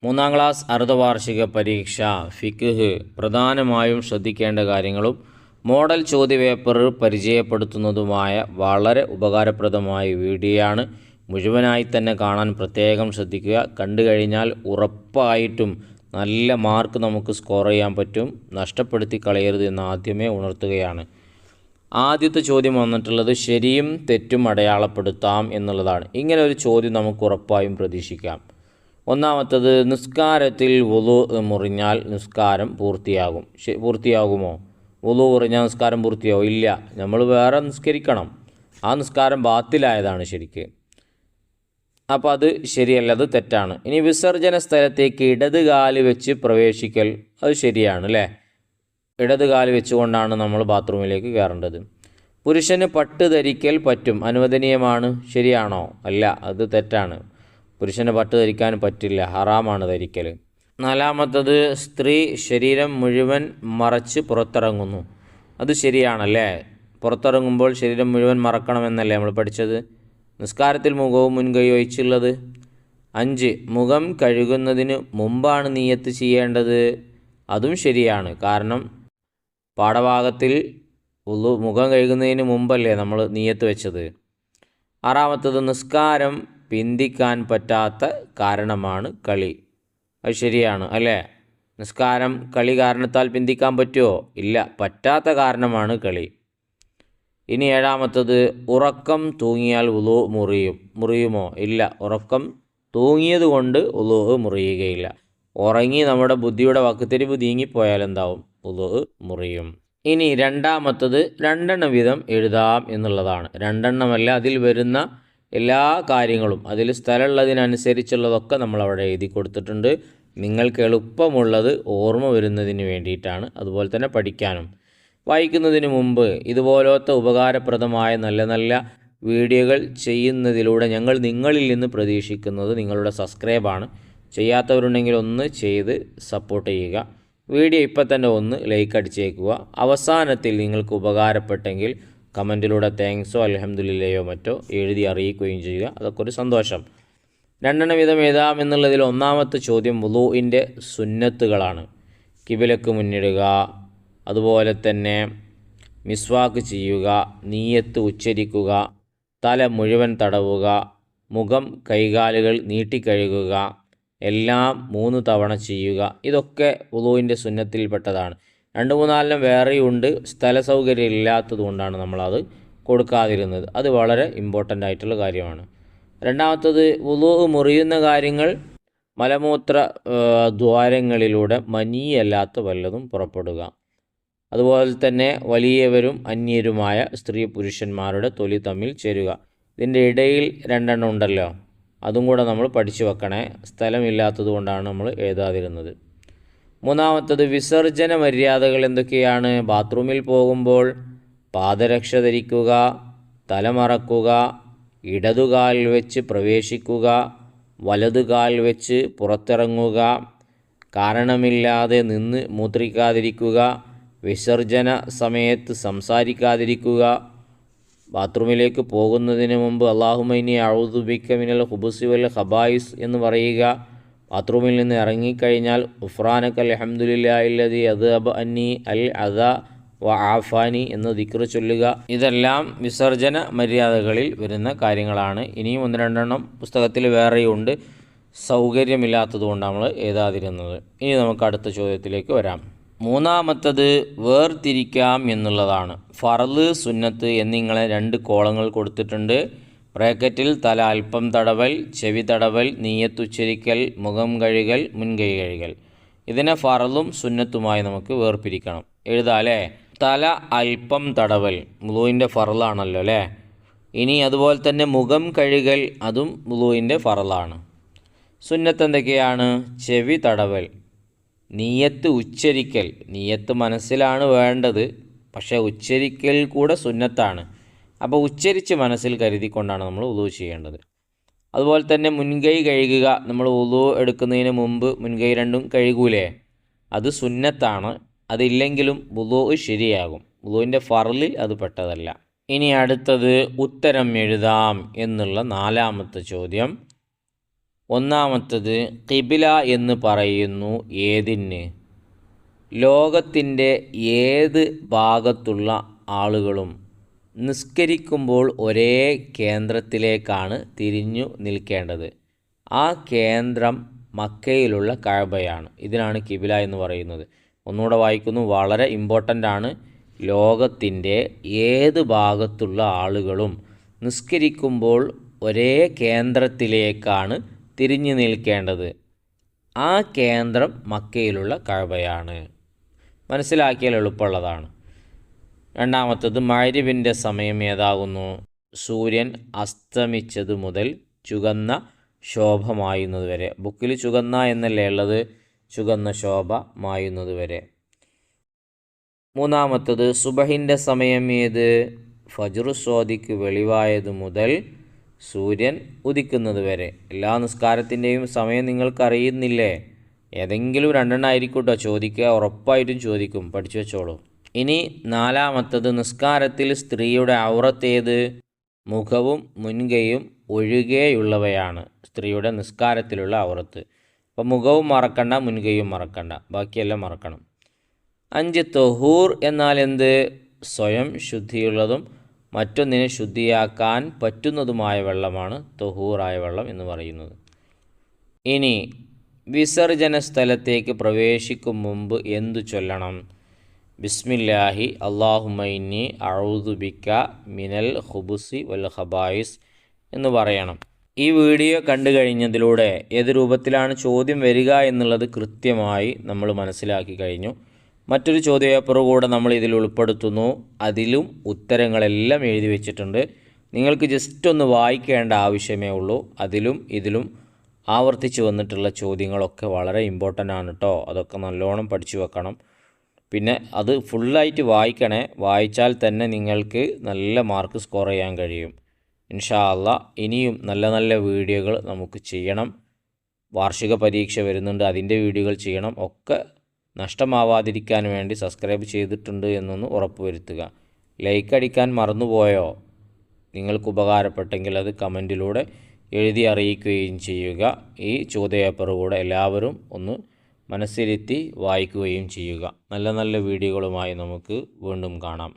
മൂന്നാം ക്ലാസ് അർദ്ധവാർഷിക പരീക്ഷ ഫിഖ്ഹ് പ്രധാനമായും ശ്രദ്ധിക്കേണ്ട കാര്യങ്ങളും മോഡൽ ചോദ്യപേപ്പർ പരിചയപ്പെടുത്തുന്നതുമായ വളരെ ഉപകാരപ്രദമായ വീഡിയോയാണ്. മുഴുവനായി തന്നെ കാണാൻ പ്രത്യേകം ശ്രദ്ധിക്കുക. കണ്ടു കഴിഞ്ഞാൽ ഉറപ്പായിട്ടും നല്ല മാർക്ക് നമുക്ക് സ്കോർ ചെയ്യാൻ പറ്റും. നഷ്ടപ്പെടുത്തി കളയരുത് എന്ന് ആദ്യമേ ഉണർത്തുകയാണ്. ആദ്യത്തെ ചോദ്യം വന്നിട്ടുള്ളത് ശരിയും തെറ്റും അടയാളപ്പെടുത്താം എന്നുള്ളതാണ്. ഇങ്ങനെ ഒരു ചോദ്യം നമുക്ക് ഉറപ്പായും പ്രതീക്ഷിക്കാം. ഒന്നാമത്തത്, നിസ്കാരത്തിൽ വുളു മുറിഞ്ഞാൽ നിസ്കാരം പൂർത്തിയാകുമോ? വുളു മുറിഞ്ഞാൽ നിസ്കാരം പൂർത്തിയാവും? ഇല്ല, നമ്മൾ വേറെ നിസ്കരിക്കണം. ആ നിസ്കാരം ബാത്തിലായതാണ് ശരിക്ക്. അപ്പോൾ അത് ശരിയല്ല, അത് തെറ്റാണ്. ഇനി വിസർജന സ്ഥലത്തേക്ക് ഇടത് കാല് വെച്ച് പ്രവേശിക്കൽ, അത് ശരിയാണ് അല്ലേ? ഇടത് കാല് വെച്ചുകൊണ്ടാണ് നമ്മൾ ബാത്റൂമിലേക്ക് കയറേണ്ടത്. പുരുഷന് പട്ട് ധരിക്കൽ പറ്റും, അനുവദനീയമാണ്, ശരിയാണോ? അല്ല, അത് തെറ്റാണ്. പുരുഷന് പട്ട് ധരിക്കാൻ പറ്റില്ല, ഹറാമാണ് ധരിക്കൽ. നാലാമത്തത്, സ്ത്രീ ശരീരം മുഴുവൻ മറച്ച് പുറത്തിറങ്ങുന്നു, അത് ശരിയാണല്ലേ? പുറത്തിറങ്ങുമ്പോൾ ശരീരം മുഴുവൻ മറക്കണമെന്നല്ലേ നമ്മൾ പഠിച്ചത്? നിസ്കാരത്തിൽ മുഖവും മുൻകൈ വഹിച്ചുള്ളത്. 5, മുഖം കഴുകുന്നതിന് മുമ്പാണ് നിയ്യത്ത് ചെയ്യേണ്ടത്, അതും ശരിയാണ്. കാരണം പാഠഭാഗത്തിൽ മുഖം കഴുകുന്നതിന് മുമ്പല്ലേ നമ്മൾ നിയ്യത്ത് വെച്ചത്. 6, നിസ്കാരം പിന്തിക്കാൻ പറ്റാത്ത കാരണമാണ് കളി, അത് ശരിയാണ് അല്ലേ? നിസ്കാരം കളി കാരണത്താൽ പിന്തിക്കാൻ പറ്റുമോ? ഇല്ല, പറ്റാത്ത കാരണമാണ് കളി. ഇനി 7, ഉറക്കം തൂങ്ങിയാൽ വുളു മുറിയുമോ? ഇല്ല, ഉറക്കം തൂങ്ങിയത് കൊണ്ട് വുളു മുറിയുകയില്ല. ഉറങ്ങി നമ്മുടെ ബുദ്ധിയുടെ വക്കുതിരിവ് നീങ്ങിപ്പോയാൽ എന്താവും? വുളു മുറിയും. ഇനി 2, 2 വീതം എഴുതാം എന്നുള്ളതാണ്. 2 അതിൽ വരുന്ന എല്ലാ കാര്യങ്ങളും, അതിൽ സ്ഥലമുള്ളതിനനുസരിച്ചുള്ളതൊക്കെ നമ്മളവിടെ എഴുതി കൊടുത്തിട്ടുണ്ട്. നിങ്ങൾക്ക് എളുപ്പമുള്ളത് ഓർമ്മ വരുന്നതിന് വേണ്ടിയിട്ടാണ്, അതുപോലെ തന്നെ പഠിക്കാനും. വായിക്കുന്നതിന് മുമ്പ് ഇതുപോലത്തെ ഉപകാരപ്രദമായ നല്ല നല്ല വീഡിയോകൾ ചെയ്യുന്നതിലൂടെ ഞങ്ങൾ നിങ്ങളിൽ നിന്ന് പ്രതീക്ഷിക്കുന്നത് നിങ്ങളുടെ സബ്സ്ക്രൈബാണ്. ചെയ്യാത്തവരുണ്ടെങ്കിൽ ഒന്ന് ചെയ്ത് സപ്പോർട്ട് ചെയ്യുക. വീഡിയോ ഇപ്പം തന്നെ ഒന്ന് ലൈക്ക് അടിച്ചേക്കുക. അവസാനത്തിൽ നിങ്ങൾക്ക് ഉപകാരപ്പെട്ടെങ്കിൽ കമൻറ്റിലൂടെ താങ്ക്സോ അൽഹംദുലില്ലയോ മറ്റോ എഴുതി അറിയിക്കുകയും ചെയ്യുക, അതൊക്കെ ഒരു സന്തോഷം. 2 വീതം എഴുതാം എന്നുള്ളതിൽ ഒന്നാമത്തെ ചോദ്യം വുളൂഇൻ്റെ സുന്നത്തുകളാണ്. കിബിലക്ക് മുന്നിടുക, അതുപോലെ തന്നെ മിസ്വാക്ക് ചെയ്യുക, നീയത്ത് ഉച്ചരിക്കുക, തല മുഴുവൻ തടവുക, മുഖം കൈകാലുകൾ നീട്ടിക്കഴുകുക, എല്ലാം 3 തവണ ചെയ്യുക. ഇതൊക്കെ വുളൂഇൻ്റെ സുന്നത്തിൽപ്പെട്ടതാണ്. 2, 3, 4 വേറെയുണ്ട്. സ്ഥല സൗകര്യം ഇല്ലാത്തത് കൊണ്ടാണ് നമ്മളത് കൊടുക്കാതിരുന്നത്. അത് വളരെ ഇമ്പോർട്ടൻ്റ് ആയിട്ടുള്ള കാര്യമാണ്. രണ്ടാമത്തത്, വുളൂ മുറിയുന്ന കാര്യങ്ങൾ മലമൂത്ര ദ്വാരങ്ങളിലൂടെ മനിയല്ലാത്ത വല്ലതും പുറപ്പെടുക, അതുപോലെ തന്നെ വലിയവരും അന്യരുമായ സ്ത്രീ പുരുഷന്മാരുടെ തൊലി തമ്മിൽ ചേരുക. ഇതിൻ്റെ ഇടയിൽ 2 ഉണ്ടല്ലോ, അതും കൂടെ നമ്മൾ പഠിച്ചു വെക്കണേ. സ്ഥലമില്ലാത്തത് കൊണ്ടാണ് നമ്മൾ എഴുതാതിരുന്നത്. 3, വിസർജന മര്യാദകൾ എന്തൊക്കെയാണ്? ബാത്റൂമിൽ പോകുമ്പോൾ പാദരക്ഷ ധരിക്കുക, തലമറക്കുക, ഇടതുകാൽ വെച്ച് പ്രവേശിക്കുക, വലതുകാൽ വെച്ച് പുറത്തിറങ്ങുക, കാരണമില്ലാതെ നിന്ന് മൂത്രിക്കാതിരിക്കുക, വിസർജന സമയത്ത് സംസാരിക്കാതിരിക്കുക, ബാത്റൂമിലേക്ക് പോകുന്നതിന് മുമ്പ് അല്ലാഹുമ്മ ഇന്നി അഊദു ബിക മിനൽ ഖുബുസി വൽ ഖബായിസ് എന്ന് പറയുക, ബാത്റൂമിൽ നിന്ന് ഇറങ്ങിക്കഴിഞ്ഞാൽ ഗുഫ്രാനക അൽഹംദുലില്ലാഹില്ലദി അദ്ഹബ അന്നി അൽ അദാ വ ആഫാനി എന്ന ദിക്ർ ചൊല്ലുക. ഇതെല്ലാം വിസർജന മര്യാദകളിൽ വരുന്ന കാര്യങ്ങളാണ്. ഇനിയും 1-2 പുസ്തകത്തിൽ വേറെയുണ്ട്, സൗകര്യമില്ലാത്തതുകൊണ്ട് നമ്മൾ എഴുതാതിരുന്നത്. ഇനി നമുക്ക് അടുത്ത ചോദ്യത്തിലേക്ക് വരാം. 3, വേർതിരിക്കാം എന്നുള്ളതാണ്. ഫർള്, സുന്നത്ത് എന്നിങ്ങനെ 2 കോളങ്ങൾ കൊടുത്തിട്ടുണ്ട്. ബ്രാക്കറ്റിൽ തല അല്പം തടവൽ, ചെവി തടവൽ, നീയത്തുച്ചരിക്കൽ, മുഖം കഴുകൽ, മുൻകൈ കഴുകൽ. ഇതിനെ ഫർളും സുന്നത്തുമായി നമുക്ക് വേർപിരിക്കണം. എഴുതാല്ലേ? തല അല്പം തടവൽ വുളൂഇൻ്റെ ഫർളാണല്ലോ അല്ലേ? ഇനി അതുപോലെ തന്നെ മുഖം കഴുകൽ, അതും വുളൂഇൻ്റെ ഫർളാണ്. സുന്നത്ത് എന്തൊക്കെയാണ്? ചെവി തടവൽ, നീയത്ത് ഉച്ചരിക്കൽ. നീയത്ത് മനസ്സിലാണ് വേണ്ടത്, പക്ഷേ ഉച്ചരിക്കൽ കൂടെ സുന്നത്താണ്. അപ്പോൾ ഉച്ചരിച്ച് മനസ്സിൽ കരുതിക്കൊണ്ടാണ് നമ്മൾ വുളൂ ചെയ്യേണ്ടത്. അതുപോലെ തന്നെ മുൻകൈ കഴുകുക. നമ്മൾ വുളൂ എടുക്കുന്നതിന് മുമ്പ് മുൻകൈ 2 കഴുകൂലേ, അത് സുന്നത്താണ്. അതില്ലെങ്കിലും വുളൂ ശരിയാകും. വുളൂവിൻ്റെ ഫർളിൽ അത് പെട്ടതല്ല. ഇനി അടുത്തത് ഉത്തരം എഴുതാം എന്നുള്ള 4-മത്തെ ചോദ്യം. ഒന്നാമത്തത് ഖിബില എന്ന് പറയുന്നു ഏതിന്? ലോകത്തിൻ്റെ ഏത് ഭാഗത്തുള്ള ആളുകളും നിസ്കരിക്കുമ്പോൾ ഒരേ കേന്ദ്രത്തിലേക്കാണ് തിരിഞ്ഞു നിൽക്കേണ്ടത്. ആ കേന്ദ്രം മക്കയിലുള്ള കഅബയാണ്. ഇതിനാണ് ഖിബില എന്ന് പറയുന്നത്. ഒന്നുകൂടെ വായിക്കുന്നു, വളരെ ഇമ്പോർട്ടൻ്റ് ആണ്. ലോകത്തിൻ്റെ ഏത് ഭാഗത്തുള്ള ആളുകളും നിസ്കരിക്കുമ്പോൾ ഒരേ കേന്ദ്രത്തിലേക്കാണ് തിരിഞ്ഞു നിൽക്കേണ്ടത്. ആ കേന്ദ്രം മക്കയിലുള്ള കഅബയാണ്. മനസ്സിലാക്കിയാൽ എളുപ്പമുള്ളതാണ്. രണ്ടാമത്തത് മഗ്‌രിബിൻ്റെ സമയം ഏതാകുന്നു? സൂര്യൻ അസ്തമിച്ചത് മുതൽ ചുവന്ന ശോഭ മായുന്നത് വരെ. ബുക്കിൽ ചുവന്ന എന്നല്ലേ ഉള്ളത്, ചുവന്ന ശോഭ മായുന്നത് വരെ. മൂന്നാമത്തത് സുബഹിൻ്റെ സമയം ഏത്? ഫജ്ർ സ്വാദിക്ക് വെളിവായത് മുതൽ സൂര്യൻ ഉദിക്കുന്നത് വരെ. എല്ലാ നിസ്കാരത്തിൻ്റെയും സമയം നിങ്ങൾക്കറിയുന്നില്ലേ? ഏതെങ്കിലും രണ്ടെണ്ണം ആയിരിക്കും ചോദിക്കുക, ഉറപ്പായിട്ടും ചോദിക്കും, പഠിച്ചു വെച്ചോളൂ. ഇനി നാലാമത്തത് നിസ്കാരത്തിൽ സ്ത്രീയുടെ ഔറത്ത് ഏത്? മുഖവും മുൻകൈയും ഒഴികെയുള്ളവയാണ് സ്ത്രീയുടെ നിസ്കാരത്തിലുള്ള ഔറത്ത്. അപ്പോൾ മുഖവും മറക്കണ്ട, മുൻകൈയും മറക്കണ്ട, ബാക്കിയെല്ലാം മറക്കണം. 5 തൊഹൂർ എന്നാൽ എന്ത്? സ്വയം ശുദ്ധിയുള്ളതും മറ്റൊന്നിനെ ശുദ്ധിയാക്കാൻ പറ്റുന്നതുമായ വെള്ളമാണ് തൊഹൂറായ വെള്ളം എന്ന് പറയുന്നത്. ഇനി വിസർജന സ്ഥലത്തേക്ക് പ്രവേശിക്കും മുമ്പ് എന്തു ചൊല്ലണം? ബിസ്മില്ലാഹി അല്ലാഹുമ്മ ഇന്നി അഊദു ബിക മിനൽ ഖുബുസി വൽ ഖബായിസ് എന്ന് പറയണം. ഈ വീഡിയോ കണ്ടു കഴിഞ്ഞതിലൂടെ ഏത് രൂപത്തിലാണ് ചോദ്യം വരിക എന്നുള്ളത് കൃത്യമായി നമ്മൾ മനസ്സിലാക്കി കഴിഞ്ഞു. മറ്റൊരു ചോദ്യപേപ്പർ കൂടെ നമ്മൾ ഇതിൽ ഉൾപ്പെടുത്തുന്നു. അതിലും ഉത്തരങ്ങളെല്ലാം എഴുതി വെച്ചിട്ടുണ്ട്. നിങ്ങൾക്ക് ജസ്റ്റ് ഒന്ന് വായിക്കേണ്ട ആവശ്യമേ ഉള്ളൂ. അതിലും ഇതിലും ആവർത്തിച്ച് വന്നിട്ടുള്ള ചോദ്യങ്ങളൊക്കെ വളരെ ഇമ്പോർട്ടൻ്റ് ആണ് കേട്ടോ. അതൊക്കെ നല്ലോണം പഠിച്ചു വെക്കണം. പിന്നെ അത് ഫുള്ളായിട്ട് വായിക്കണേ. വായിച്ചാൽ തന്നെ നിങ്ങൾക്ക് നല്ല മാർക്ക് സ്കോർ ചെയ്യാൻ കഴിയും. ഇൻഷാ അല്ലാഹ് ഇനിയും നല്ല നല്ല വീഡിയോകൾ നമുക്ക് ചെയ്യണം. വാർഷിക പരീക്ഷ വരുന്നുണ്ട്, അതിൻ്റെ വീഡിയോകൾ ചെയ്യണം. ഒക്കെ നഷ്ടമാവാതിരിക്കാൻ വേണ്ടി സബ്സ്ക്രൈബ് ചെയ്തിട്ടുണ്ട് എന്നൊന്ന് ഉറപ്പ് വരുത്തുക. ലൈക്ക് അടിക്കാൻ മറന്നുപോയോ? നിങ്ങൾക്ക് ഉപകാരപ്പെട്ടെങ്കിൽ അത് കമൻറ്റിലൂടെ എഴുതി അറിയിക്കുകയും ചെയ്യുക. ഈ ചോദ്യപേപ്പർ കൂടെ എല്ലാവരും ഒന്ന് മനസ്സിരുത്തി വായിക്കുകയും ചെയ്യുക. നല്ല നല്ല വീഡിയോകളുമായി നമുക്ക് വീണ്ടും കാണാം.